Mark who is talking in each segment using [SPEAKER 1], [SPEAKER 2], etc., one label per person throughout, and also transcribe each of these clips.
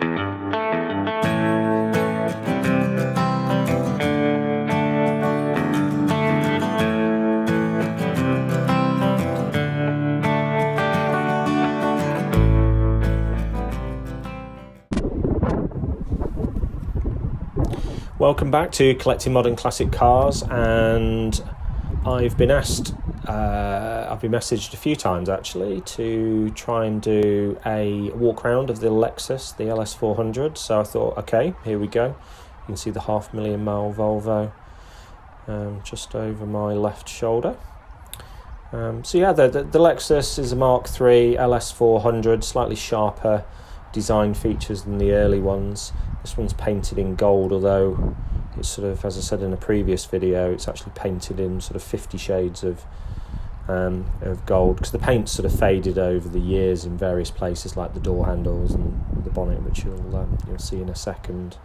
[SPEAKER 1] Welcome back to Collecting Modern Classic Cars, and I've been messaged a few times actually to try and do a walk around of the Lexus, the LS400. So I thought, okay, here we go. You can see the 500,000 mile Volvo just over my left shoulder. So yeah, the Lexus is a Mark III LS400, slightly sharper design features than the early ones. This one's painted in gold, although it's sort of, as I said in a previous video, it's actually painted in sort of 50 shades of gold, because the paint's sort of faded over the years in various places, like the door handles and the bonnet, which you'll see in a second.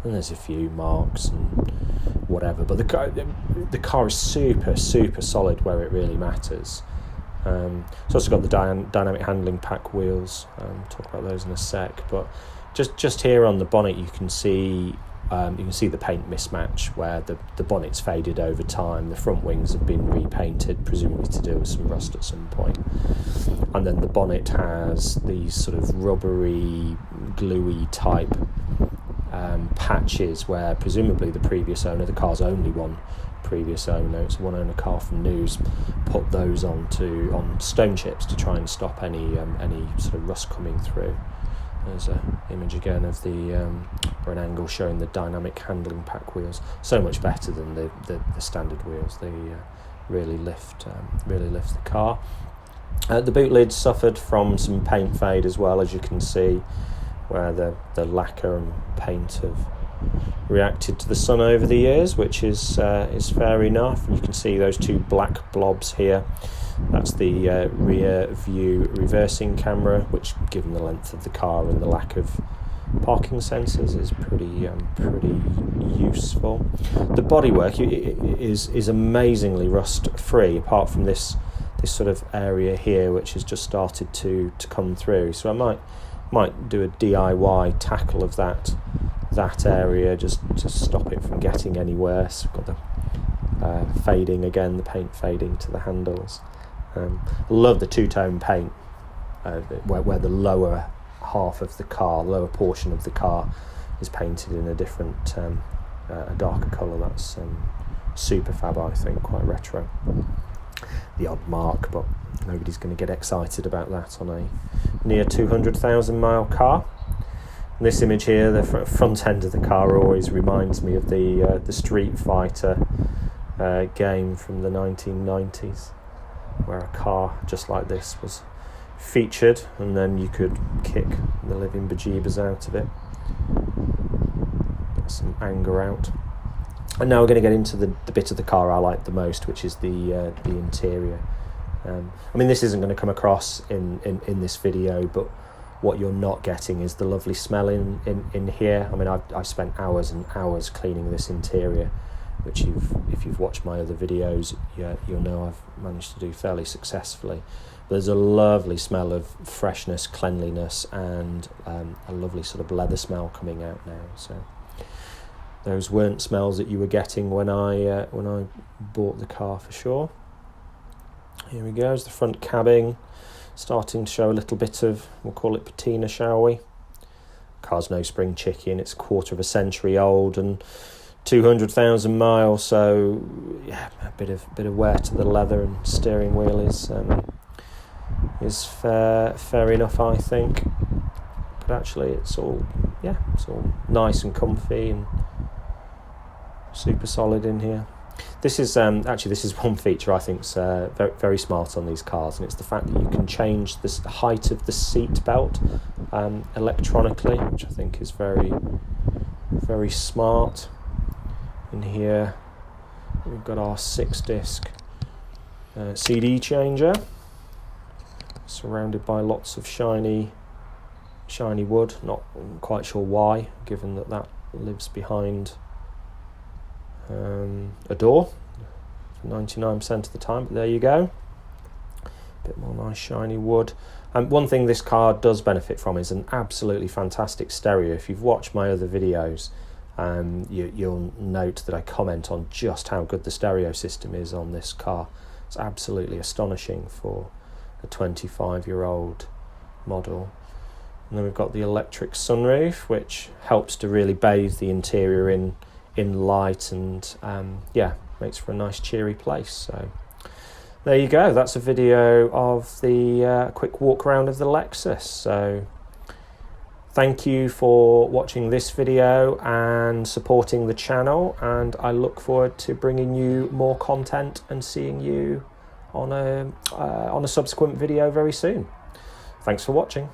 [SPEAKER 1] And there's a few marks and whatever, but the car is super solid where it really matters. It's also got the dynamic handling pack wheels. Talk about those in a sec, but just here on the bonnet you can see the paint mismatch where the bonnet's faded over time. The front wings have been repainted, presumably to do with some rust at some point, and then the bonnet has these sort of rubbery, gluey type patches where presumably the previous owner, the car's only one previous owner, it's a one owner car from News, put those on stone chips to try and stop any sort of rust coming through. There's an image again of or an angle showing the dynamic handling pack wheels. So much better than the standard wheels. They really lift the car. The boot lid suffered from some paint fade as well, as you can see, where the lacquer and paint have reacted to the sun over the years, which is fair enough. And you can see those two black blobs here. That's the rear view reversing camera, which, given the length of the car and the lack of parking sensors, is pretty useful. The bodywork is amazingly rust free, apart from this sort of area here, which has just started to come through. So I might do a DIY tackle of that area just to stop it from getting any worse. We've got the fading again, the paint fading to the handles. I love the two-tone paint where the lower half of the car, lower portion of the car, is painted in a different, a darker colour. That's super fab, I think, quite retro. The odd mark, but nobody's going to get excited about that on a near 200,000 mile car. And this image here, the front end of the car, always reminds me of the Street Fighter game from the 1990s, where a car just like this was featured, and then you could kick the living bejeebers out of it, get some anger out. And now we're going to get into the bit of the car I like the most, which is the interior. I mean, this isn't going to come across in this video, but what you're not getting is the lovely smell in here. I mean, I've spent hours and hours cleaning this interior, which if you've watched my other videos, you'll know I've managed to do fairly successfully. But there's a lovely smell of freshness, cleanliness, and a lovely sort of leather smell coming out now. So those weren't smells that you were getting when I bought the car, for sure. Here we go. It's the front cabin, starting to show a little bit of, we'll call it patina, shall we? Car's no spring chicken. It's a quarter of a century old and 200,000 miles. So yeah, a bit of wear to the leather, and steering wheel is fair enough, I think. But actually, it's all nice and comfy and super solid in here. This is one feature I think is very, very smart on these cars, and it's the fact that you can change the height of the seat belt electronically, which I think is very, very smart. In here we've got our 6-disc CD changer, surrounded by lots of shiny wood. Not quite sure why, given that lives behind a door for 99% of the time, but there you go. A bit more nice shiny wood. One thing this car does benefit from is an absolutely fantastic stereo. If you've watched my other videos, you'll note that I comment on just how good the stereo system is on this car. It's absolutely astonishing for a 25-year-old model. And then we've got the electric sunroof, which helps to really bathe the interior in light, and yeah, makes for a nice cheery place. So there you go, that's a video of the quick walk around of the Lexus. So thank you for watching this video and supporting the channel, and I look forward to bringing you more content and seeing you on a subsequent video very soon. Thanks for watching.